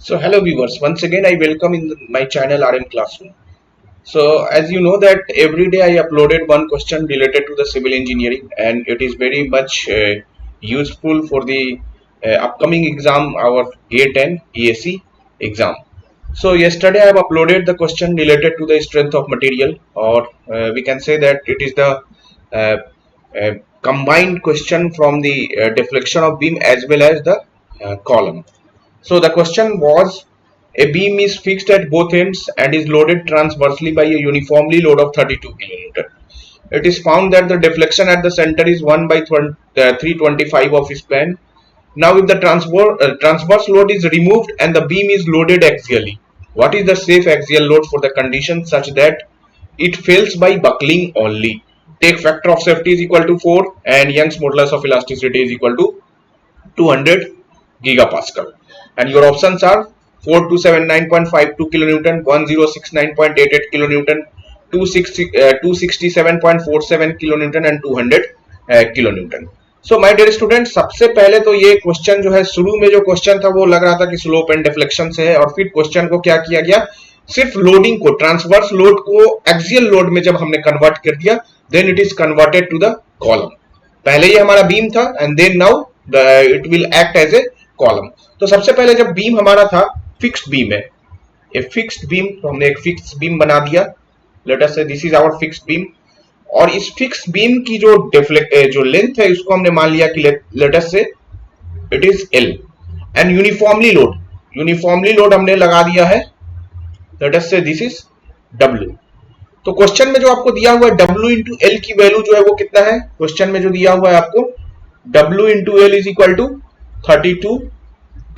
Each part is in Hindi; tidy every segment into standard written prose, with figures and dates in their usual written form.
So hello viewers, once again I welcome in my channel RM Classroom. So as you know that every day I uploaded one question related to the civil engineering, and it is very much useful for the upcoming exam, our A10 EAC exam. So yesterday I have uploaded the question related to the strength of material, or we can say that it is the uh, uh, combined question from the deflection of beam as well as the column. So the question was, a beam is fixed at both ends and is loaded transversely by a uniformly load of 32 kN. It is found that the deflection at the center is 1 by 325 of span. Now if the transverse load is removed and the beam is loaded axially, what is the safe axial load for the condition such that it fails by buckling only? Take factor of safety is equal to 4 and Young's modulus of elasticity is equal to 200 gigapascal, and your options are 4279.52 kilonewton, 1069.88 kilonewton, 267.47 kilonewton and 200 kilonewton. So my dear student, सबसे पहले तो ये क्वेश्चन जो है, शुरू में जो क्वेश्चन था वो लग रहा था कि स्लोप एंड डिफ्लेक्शन से है, और फिर क्वेश्चन को क्या किया गया, सिर्फ लोडिंग को, ट्रांसवर्स लोड को एक्सियल लोड में जब हमने कन्वर्ट कर दिया, then it is converted to the column. पहले ये हमारा बीम था and then now it will act as a column. तो सबसे पहले जब बीम हमारा था, फिक्स्ड बीम है, ए फिक्स्ड बीम, तो हमने एक फिक्स्ड बीम बना दिया. Let us say this is our fixed beam, और इस फिक्स्ड बीम की जो लेंथ है उसको हमने मान लिया कि लेट अस से it is L, and uniformly load हमने लगा दिया है, late us say this is W. तो क्वेश्चन में जो आपको दिया हुआ है W इंटू एल की वैल्यू जो है वो कितना है, क्वेश्चन में जो दिया हुआ है आपको W into L is equal to 32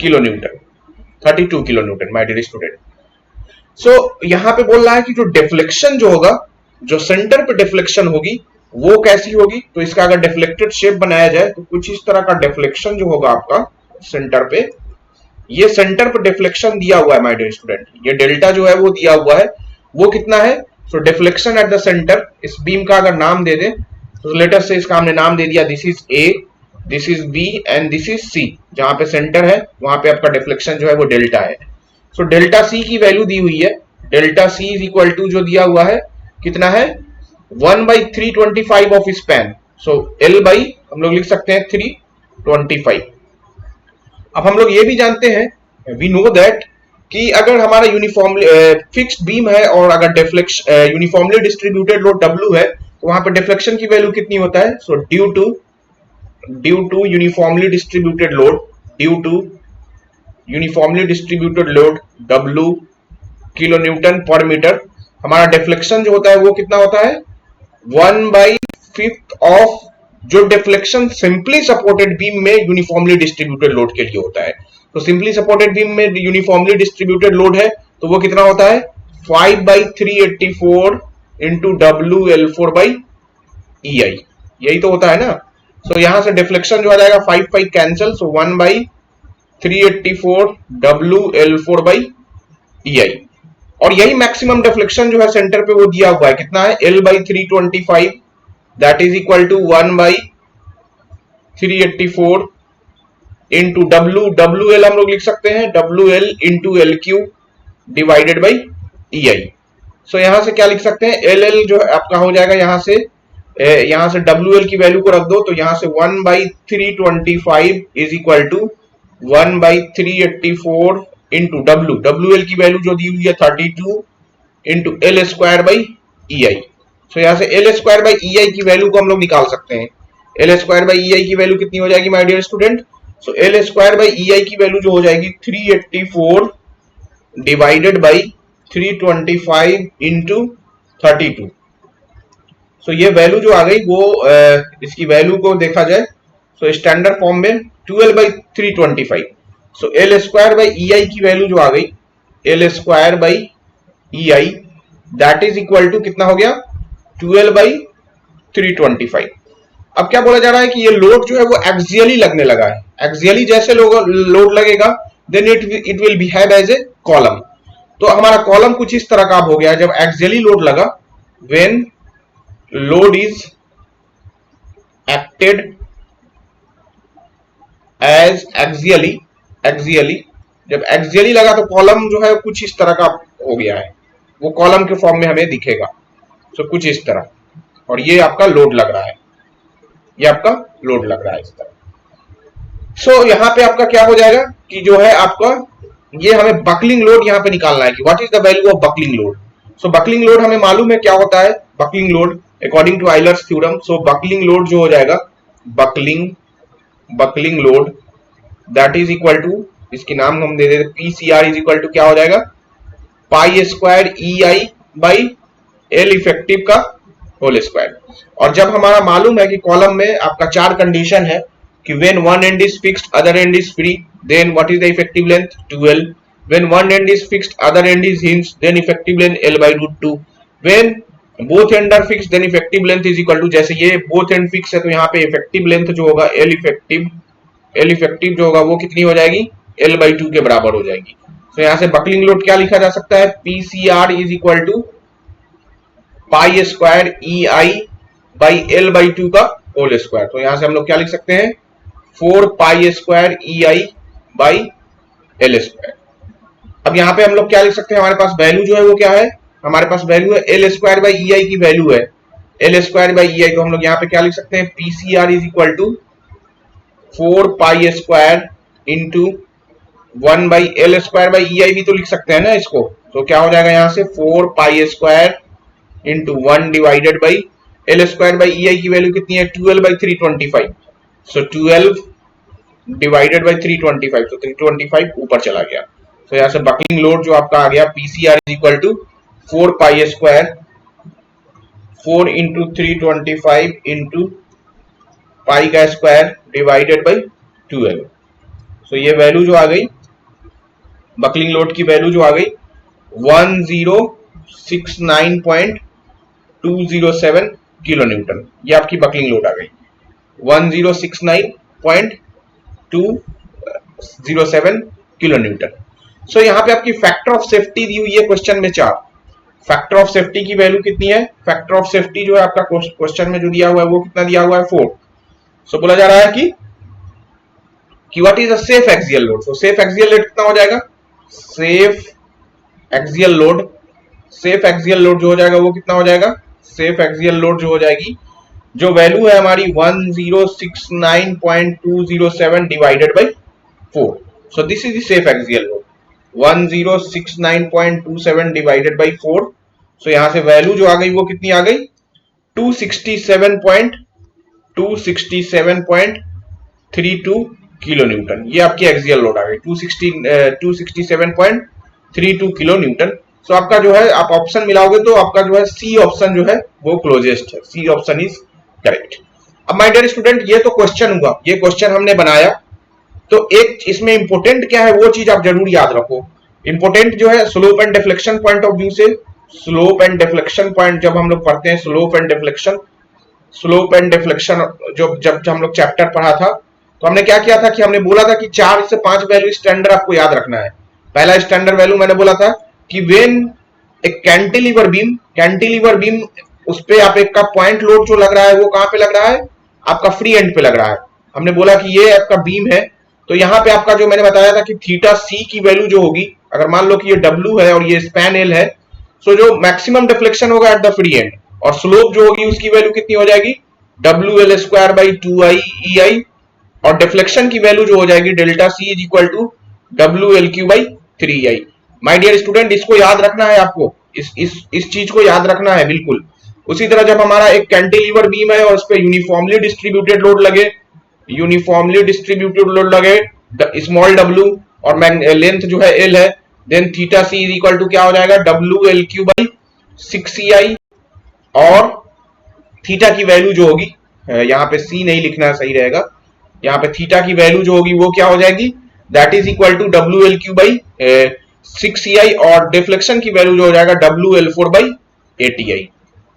kilo newton, 32 kilo newton my dear student. So यहां पे बोल रहा है कि जो डिफ्लेक्शन जो होगा, जो सेंटर पे डिफ्लेक्शन होगी वो कैसी होगी. तो इसका अगर डिफ्लेक्टेड शेप बनाया जाए तो कुछ इस तरह का डिफ्लेक्शन जो होगा आपका सेंटर पे, ये सेंटर पे डिफ्लेक्शन दिया हुआ है माय डियर स्टूडेंट, ये डेल्टा जो है वो दिया हुआ है, वो कितना है. सो डिफ्लेक्शन एट द सेंटर, इस बीम का अगर नाम दे दें तो लेटर से इसका हमने नाम दे दिया, this is A, this is B and this is C. जहां पे सेंटर है वहां पे आपका डिफ्लेक्शन जो है वो डेल्टा है. सो डेल्टा सी की वैल्यू दी हुई है, delta C is equal to जो दिया हुआ है कितना है, 1/325 of span. So L by हम लोग लिख सकते हैं 325. अब हम लोग ये भी जानते हैं, वी नो दैट, कि अगर हमारा यूनिफॉर्मली फिक्स्ड बीम है और अगर deflection uniformly distributed load W है, तो वहां पर डिफ्लेक्शन की वैल्यू कितनी होता है. So due to uniformly distributed load, due to uniformly distributed load W kilo newton पर मीटर, हमारा डिफ्लेक्शन जो होता है वो कितना होता है, 1/5 ऑफ जो डिफ्लेक्शन सिंपली सपोर्टेड बीम में यूनिफॉर्मली डिस्ट्रीब्यूटेड लोड के लिए होता है. तो सिंपली सपोर्टेड बीम में यूनिफॉर्मली डिस्ट्रीब्यूटेड लोड है तो वो कितना होता है, 5/384 इंटू डब्ल्यू एल 4/EI, यही तो होता है ना. सो यहां से डिफ्लेक्शन जो आ जाएगा 5 कैंसिल, सो 1/384 डब्ल्यू एल 4/EI. और यही मैक्सिमम डिफ्लेक्शन जो है सेंटर पे वो दिया हुआ है, कितना है, L/325, that is equal to 1/384 into W L हम लोग लिख सकते हैं WL into L Q divided by EI. So यहां से क्या लिख सकते हैं, LL जो आपका हो जाएगा, यहां से WL की वैल्यू को रख दो, तो यहां से 1/325 is equal to 1/384 into WL की वैल्यू जो दी हुई है 32 into L square by EI. So यहां से एल स्क्वायर बाई EI की वैल्यू को हम लोग निकाल सकते हैं. एल स्क्वायर बाई EI की वैल्यू कितनी हो जाएगी my dear student. So L square by EI की वैल्यू जो हो जाएगी 384 डिवाइडेड बाई 325 इंटू 32. सो ये वैल्यू जो आ गई वो इसकी वैल्यू को देखा जाए तो स्टैंडर्ड फॉर्म में 12/325. So L square by EI की वैल्यू जो आ गई, L square by EI that is equal to कितना हो गया, 12/325. अब क्या बोला जा रहा है कि ये लोड जो है वो एक्सियली लगने लगा है. एक्सियली जैसे लोड लगेगा then it will behave as a column. तो हमारा कॉलम कुछ इस तरह का हो गया जब एक्सियली लोड लगा, when load is acted as axially जब एक्सियली लगा तो कॉलम जो है कुछ इस तरह का हो गया है, वो कॉलम के फॉर्म में हमें दिखेगा। सो कुछ इस तरह, और ये आपका लोड लग रहा है, ये आपका लोड लग रहा है इस तरह। सो यहाँ पे आपका क्या हो जाएगा कि जो है आपका ये हमें बकलिंग लोड यहाँ पे निकालना है कि what is the value of buckling load. So buckling load हमें मालूम है क्या होता है, buckling load according to Euler's theorem. So buckling load जो हो जाएगा, buckling load that is equal to, इसके नाम हम दे देते पीसीआर इज इक्वल टू क्या हो जाएगा, पाई square E I by L effective का होल स्क्वायर। और जब हमारा मालूम है कि कॉलम में आपका चार कंडीशन है कि when one end is fixed other end is free then what is the effective length 12, when one end is fixed other end is hinged then effective length L by root 2, when both end are fixed then effective length is equal to, जैसे ये बोथ एंड फिक्स है तो यहाँ पे इफेक्टिव लेंथ जो होगा L इफेक्टिव जो होगा वो कितनी हो जाएगी, L by 2 के बराबर हो जाएगी। तो यहाँ से बकलिंग लोड क्या लिखा जा सकता है, PCR is equal to pi square E I by L by 2 का होल स्क्वायर। तो यहां से हम लोग क्या लिख सकते हैं, 4 pi square E I by L square. अब यहाँ पे हम लोग क्या लिख सकते हैं, हमारे पास वैल्यू जो है वो क्या है, हमारे पास वैल्यू है L square by E I की वैल्यू है L square by E I. तो हम लोग यहाँ पे क्या लिख सकते हैं, PCR is equal to 4 pi square into 1 by L square by E I भी तो लिख सकते हैं ना इसको। तो क्या हो जाएगा यहाँ से 4 pi square into 1 divided by L square by E I की वैल्यू कितनी है, 12 बाई 325। सो 12 डिवाइडेड बाई 325, तो 325 ऊपर चला गया। तो यहाँ से बकलिंग लोड जो आपका आ गया PCR is equal to 4 pi square 4 into 325 into pi का स्क्वायर डिवाइडेड बाई 12। सो ये वैल्यू जो आ गई, बकलिंग लोड की वैल्यू जो आ गई 1069.207 किलो न्यूटन, ये आपकी बकलिंग लोड आ गई 1069.207 किलो न्यूटन। सो यहाँ पे आपकी फैक्टर ऑफ सेफ्टी दी हुई है क्वेश्चन में 4। फैक्टर ऑफ सेफ्टी की वैल्यू कितनी है, फैक्टर ऑफ सेफ्टी जो है आपका क्वेश्चन में जो दिया हुआ है वो कितना दिया हुआ है, 4। सो बोला जा रहा है कि what is a safe axial load. So safe axial load कितना हो जाएगा, सेफ एक्सियल लोड जो हो जाएगा वो कितना हो जाएगा, सेफ एक्सियल लोड जो हो जाएगी, जो वैल्यू है हमारी 1069.207 divided by 4। So this is the safe axial load 1069.27 divided by 4। सो यहां से वैल्यू जो आ गई वो कितनी आ गई, 267.32 किलो न्यूटन। ये आपकी एक्सियल लोड आ गई 267.32 किलो न्यूटन। सो आपका जो है आप ऑप्शन मिलाओगे तो आपका जो है सी ऑप्शन जो है वो क्लोजेस्ट है, सी ऑप्शन इज करेक्ट। अब माय डियर स्टूडेंट ये तो क्वेश्चन हुआ, ये क्वेश्चन हमने बनाया, तो एक इसमें इंपोर्टेंट क्या है वो चीज आप जरूर याद रखो। इंपोर्टेंट जो है slope and deflection point of view से, स्लोप एंड डिफ्लेक्शन पॉइंट जब हम लोग पढ़ते हैं, स्लोप एंड डिफ्लेक्शन जब हम लोग चैप्टर पढ़ा था तो हमने क्या किया था कि हमने बोला था कि 4 से 5 वैल्यू स्टैंडर्ड आपको याद रखना है। पहला स्टैंडर्ड वैल्यू मैंने बोला था कि व्हेन एक कैंटिलीवर बीम उस पे आप एक का पॉइंट लोड जो लग रहा है वो कहां पे लग रहा है, आपका फ्री एंड पे लग रहा है। हमने बोला कि ये आपका बीम है, तो यहाँ पे आपका जो मैंने बताया था कि थीटा सी की वैल्यू जो होगी, अगर मान लो कि ये डब्ल्यू है और ये स्पैन एल है, सो जो मैक्सिमम डिफ्लेक्शन होगा एट द फ्री एंड, और स्लोप जो होगी उसकी वैल्यू कितनी हो जाएगी, W L square by 2i E I, और डिफ्लेक्शन की वैल्यू जो हो जाएगी delta C is equal to W L Q by 3i। My dear student इसको याद रखना है आपको, इस चीज को याद रखना है बिल्कुल। उसी तरह जब हमारा एक कैंटिलीवर बीम है और उस पर यूनिफॉर्मली डिस्ट्रीब्यूटेड लोड लगे स्मॉल डब्ल्यू और लेंथ जो है एल है, then theta C is equal to क्या हो जाएगा, W L Q by 6ei, और थीटा की वैल्यू जो होगी, यहाँ पे सी नहीं लिखना सही रहेगा, यहाँ पे थीटा की वैल्यू जो होगी वो क्या हो जाएगी, that is equal to W L Q by 6ei, और डिफ्लेक्शन की वैल्यू जो हो जाएगा डब्ल्यू एल 4 बाई 8ei।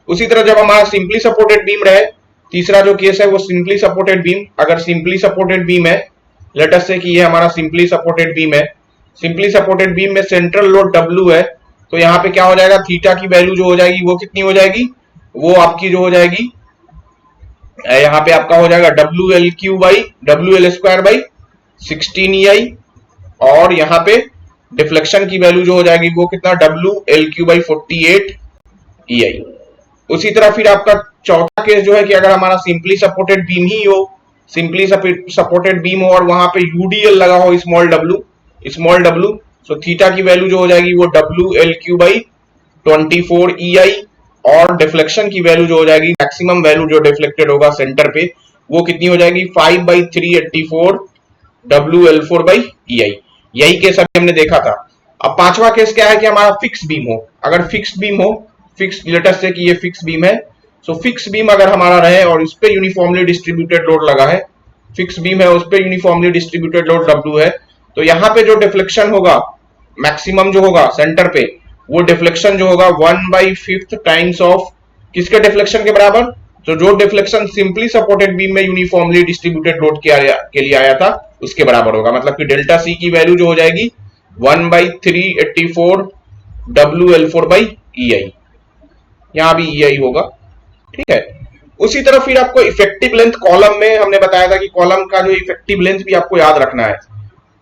उसी तरह जब हमारा सिंपली सपोर्टेड बीम रहे, तीसरा जो केस है वो सिंपली सपोर्टेड बीम, अगर सिंपली सपोर्टेड बीम है, लेट अस से कि ये हमारा सिंपली सपोर्टेड बीम है, सिंपली सपोर्टेड बीम में सेंट्रल लोड डब्ल्यू है, तो यहाँ पे क्या हो जाएगा, थीटा की वैल्यू जो हो जाएगी वो कितनी हो जाएगी, वो आपकी जो हो जाएगी, यहाँ पे आपका हो जाएगा W L Q by W L square by 16ei, और यहाँ पे डिफ्लेक्शन की वैल्यू जो हो जाएगी वो कितना WL3/48 EI। उसी तरह फिर आपका चौथा केस जो है कि अगर हमारा सिंपली सपोर्टेड बीम ही हो, सिंपली सपोर्टेड बीम हो और वहां पे UDL लगा हो स्मॉल w, सो थीटा की वैल्यू जो हो जाएगी वो WL3/24 EI, और डिफ्लेक्शन की वैल्यू जो हो जाएगी, मैक्सिमम वैल्यू जो डिफ्लेक्टेड होगा सेंटर पे, वो कितनी हो जाएगी 5/384 WL4/EI। यही केस अभी हमने देखा था। अब पांचवा केस क्या है कि हमारा फिक्स बीम हो। अगर फिक्स बीम हो, फिक्स लेटेस्ट से कि ये फिक्स बीम है, सो फिक्स बीम अगर हमारा रहे और उस पर यूनिफॉर्मली डिस्ट्रीब्यूटेड लोड लगा है, फिक्स बीम है उस पर यूनिफॉर्मली डिस्ट्रीब्यूटेड लोड W है, तो यहाँ पे जो डिफ्लेक्शन होगा मैक्सिमम जो होगा सेंटर पे, वो डिफ्लेक्शन जो होगा 1/5 टाइम्स ऑफ किसके डिफ्लेक्शन के बराबर, तो जो डिफ्लेक्शन सिंपली सपोर्टेड बीम में यूनिफॉर्मली डिस्ट्रीब्यूटेड लोड के लिए आया था उसके बराबर होगा। मतलब कि डेल्टा सी की वैल्यू जो हो जाएगी 1/384 WL4/EI, यहां भी EI होगा, ठीक है। उसी तरह फिर आपको इफेक्टिव लेंथ कॉलम में हमने बताया था कि कॉलम का जो इफेक्टिव लेंथ भी आपको याद रखना है।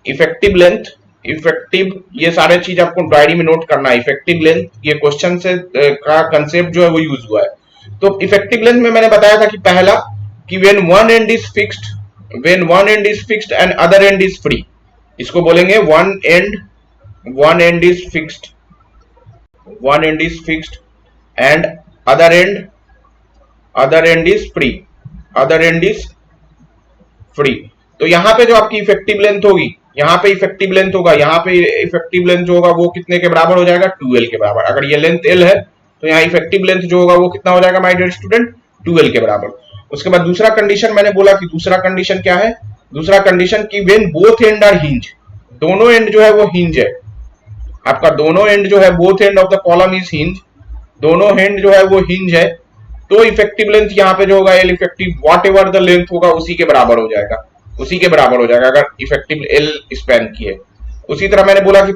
इफेक्टिव लेंथ, इफेक्टिव, ये सारे चीज आपको डायरी में नोट करना है। इफेक्टिव लेंथ ये क्वेश्चन से का कंसेप्ट जो है वो यूज हुआ है। तो इफेक्टिव लेंथ में मैंने बताया था कि पहला कि when one end is fixed and other end is free, इसको बोलेंगे one end is fixed and other end is free. तो यहां पे जो आपकी इफेक्टिव लेंथ होगी, यहाँ पे इफेक्टिव लेंथ होगा, यहाँ पे इफेक्टिव लेंथ जो होगा वो कितने के बराबर हो जाएगा 2L के बराबर। अगर ये लेंथ L है तो यहाँ इफेक्टिव लेंथ जो होगा वो कितना हो जाएगा माय डियर स्टूडेंट 2L के बराबर। उसके बाद दूसरा कंडीशन मैंने बोला कि दूसरा कंडीशन क्या है, दूसरा कंडीशन की when both end are hinge, दोनों एंड जो है वो हिंज है आपका, दोनों एंड जो है both end of the column is hinge, दोनों एंड जो है वो हिंज है, तो इफेक्टिव लेंथ यहाँ पे जो होगा L effective what ever the length होगा उसी के बराबर हो जाएगा, अगर इफेक्टिव L स्पैन की है। उसी तरह मैंने बोला कि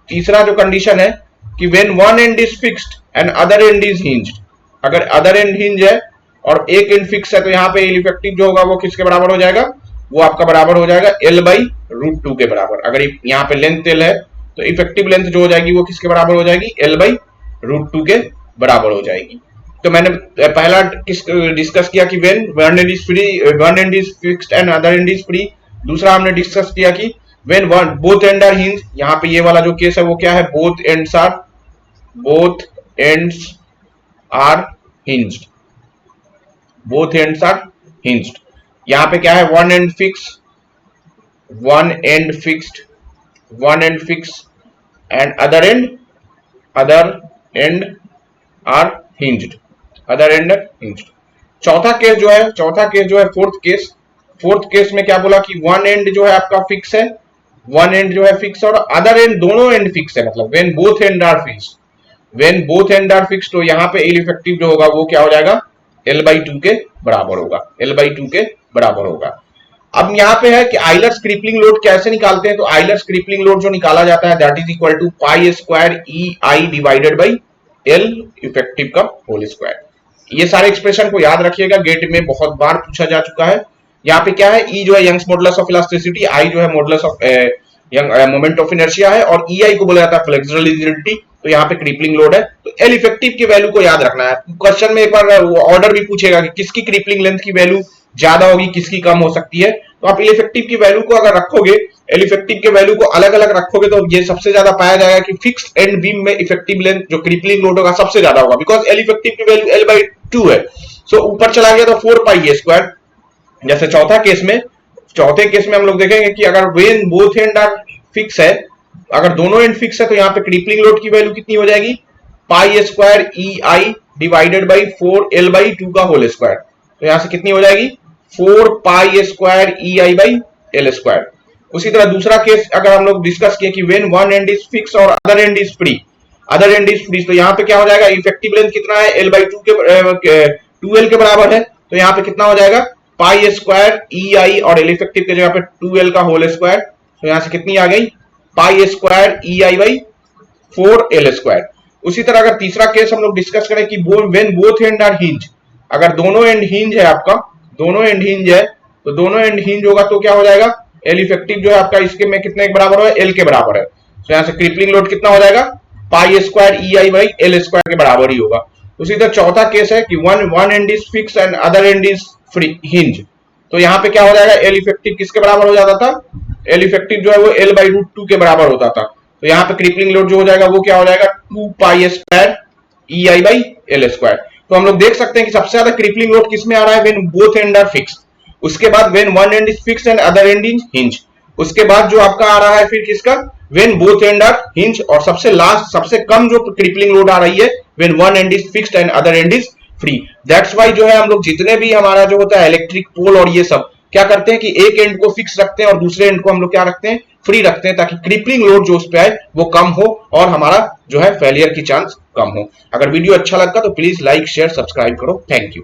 तीसरा जो कंडीशन है कि when one end is fixed and other end is hinged, अगर अदर एंड हिंज है और एक एंड फिक्स है तो यहाँ पे L इफेक्टिव जो होगा वो किसके बराबर हो जाएगा, वो आपका बराबर हो जाएगा L/√2 के बराबर। अगर यहाँ पे लेंथ L है तो इफेक्टिव लेंथ जो हो जाएगी वो किसके बराबर हो जाएगी L/√2 के बराबर हो जाएगी। तो मैंने पहला डिस्कस किया कि when one end is fixed and other end is free. दूसरा हमने डिस्कस किया कि when both end are hinge, यहाँ पे ये वाला जो केस है वो क्या है, बोथ एंड्स आर हिंज्ड। यहाँ पे क्या है, one end fix end other end are hinged. चौथा केस जो है फोर्थ केस में क्या बोला कि वन एंड जो है आपका फिक्स है, और अदर एंड दोनों एंड फिक्स है, मतलब when both end are fixed, तो यहाँ पे L इफेक्टिव जो होगा वो क्या हो जाएगा L/2 के बराबर होगा। अब यहाँ पे है कि आइलर्स क्रिपलिंग लोड कैसे निकालते हैं, तो आइलर्स क्रिपलिंग लोड जो निकाला जाता है that is equal to π² EI divided by L effective का होल स्क्वायर। ये सारे एक्सप्रेशन को याद रखिएगा, गेट में बहुत बार पूछा जा चुका है। यहाँ पे क्या है, E जो है Young's modulus of elasticity, I जो है modulus of moment of inertia है, और EI को बोला जाता है फ्लेक्सुरल रिजिडिटी। तो यहाँ पे क्रिपलिंग लोड है, तो L इफेक्टिव की वैल्यू को याद रखना है। क्वेश्चन में एक बार ऑर्डर भी पूछेगा कि किसकी क्रिपलिंग लेंथ की वैल्यू ज्यादा होगी, किसकी कम हो सकती है। तो आप L इफेक्टिव की वैल्यू को अगर रखोगे, L इफेक्टिव के वैल्यू को अलग अलग रखोगे, तो ये सबसे ज्यादा पाया जाएगा कि फिक्स एंड बीम में इफेक्टिव लेंथ जो क्रिपलिंग लोड होगा सबसे ज्यादा होगा, बिकॉज L इफेक्टिव की वैल्यू L/2 है। सो ऊपर चला गया तो 4πA²। जैसे चौथे केस में हम लोग देखेंगे कि अगर when both end are fix है, अगर दोनों एंड फिक्स है, तो यहाँ पे क्रिपलिंग लोड की वैल्यू कितनी हो जाएगी πA² EI divided by 4L/2 का होल स्क्वायर। तो यहां से कितनी हो जाएगी 4πA² EI/L²। उसी तरह दूसरा केस अगर हम लोग डिस्कस किए कि when one end is fix और अदर एंड इज फ्री, तो यहाँ पे क्या हो जाएगा, इफेक्टिव लेंथ कितना है L/2 के 2L के बराबर है, तो यहाँ पे कितना हो जाएगा πA² EI और L इफेक्टिव के जगह पे 2L का होल स्क्वायर। तो यहां से कितनी आ गई πA² EI/4L²। उसी तरह अगर तीसरा केस हम लोग डिस्कस करें कि when both end are hinge, अगर दोनों एंड हिंज है आपका, तो दोनों एंड हिंज होगा तो क्या हो जाएगा एल इफेक्टिव जो है आपका इसके में कितने के बराबर है, एल के बराबर है। तो यहां से क्रिपलिंग लोड कितना हो जाएगा, पाई square E I by L square के बराबर ही होगा। उसी तरह चौथा केस है कि one end is fix end other end is free hinge. तो यहाँ पे क्या हो जाएगा, एल इफेक्टिव किसके बराबर हो जाता था, एल इफेक्टिव जो है वो एल बाई रूट 2 के बराबर होता था। तो यहाँ पे क्रिपलिंग लोड जो हो जाएगा वो क्या हो जाएगा, 2 पाई square E I by L square. तो हम लोग देख सकते हैं कि सबसे ज्यादा क्रिपलिंग लोड किसमें आ रहा है, when both end are fix. उसके बाद when one end is fix end other end is hinge. उसके बाद जो आपका आ रहा है फिर किसका, when both end are hinge. और सबसे लास्ट सबसे कम जो क्रिपलिंग लोड आ रही है when one end is fixed and other end is free. That's why जो है हम लोग जितने भी हमारा जो होता है इलेक्ट्रिक पोल और ये सब क्या करते हैं कि एक एंड को फिक्स रखते हैं और दूसरे एंड को हम लोग क्या रखते हैं, फ्री रखते हैं, ताकि क्रिपलिंग लोड जो उस पे आए वो कम हो और हमारा जो है फेलियर की चांस कम हो। अगर वीडियो अच्छा लगा तो प्लीज लाइक शेयर सब्सक्राइब करो। Thank you.